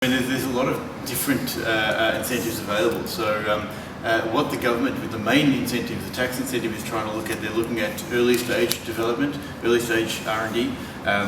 There's a lot of different incentives available. So what the government, with the main incentive, the tax incentive, is trying to look at, they're looking at early stage development, early stage R&D.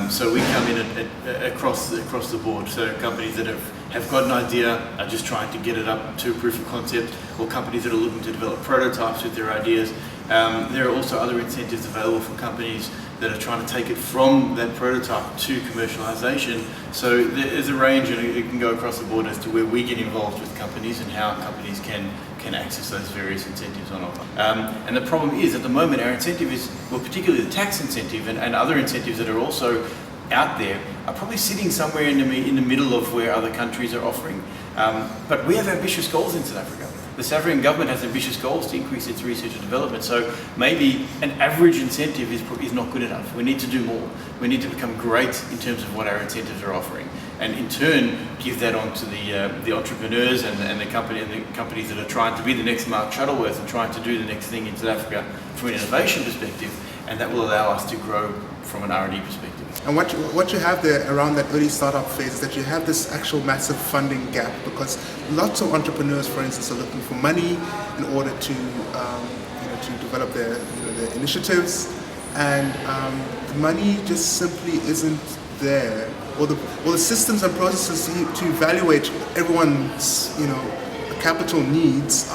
So we come in across the board. So companies that have got an idea, are just trying to get it up to a proof of concept, or companies that are looking to develop prototypes with their ideas. There are also other incentives available for companies that are trying to take it from that prototype to commercialization. So there's a range, and it can go across the board as to where we get involved with companies and how companies can access those various incentives on offer. And the problem is, at the moment, our incentive is, well, particularly the tax incentive and other incentives that are also out there, are probably sitting somewhere in the middle of where other countries are offering. But we have ambitious goals in South Africa. The South African government has ambitious goals to increase its research and development, so maybe an average incentive is not good enough. We need to do more. We need to become great in terms of what our incentives are offering, and in turn give that on to the entrepreneurs and the companies that are trying to be the next Mark Shuttleworth and trying to do the next thing in South Africa from an innovation perspective, and that will allow us to grow from an R&D perspective. And what you have there around that early startup phase is that you have this actual massive funding gap, because lots of entrepreneurs, for instance, are looking for money in order to to develop their initiatives, and the money just simply isn't there, or the systems and processes to evaluate everyone's capital needs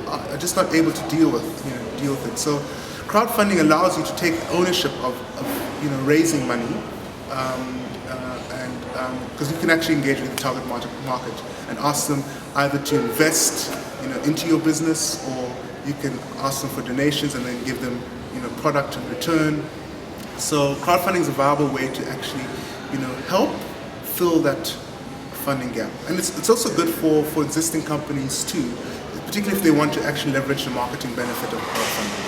are just not able to deal with it. So crowdfunding allows you to take ownership of raising money, and because you can actually engage with the target market and ask them either to invest into your business, or you can ask them for donations and then give them product in return. So crowdfunding is a viable way to actually help fill that funding gap, and it's also good for existing companies too, particularly if they want to actually leverage the marketing benefit of crowdfunding.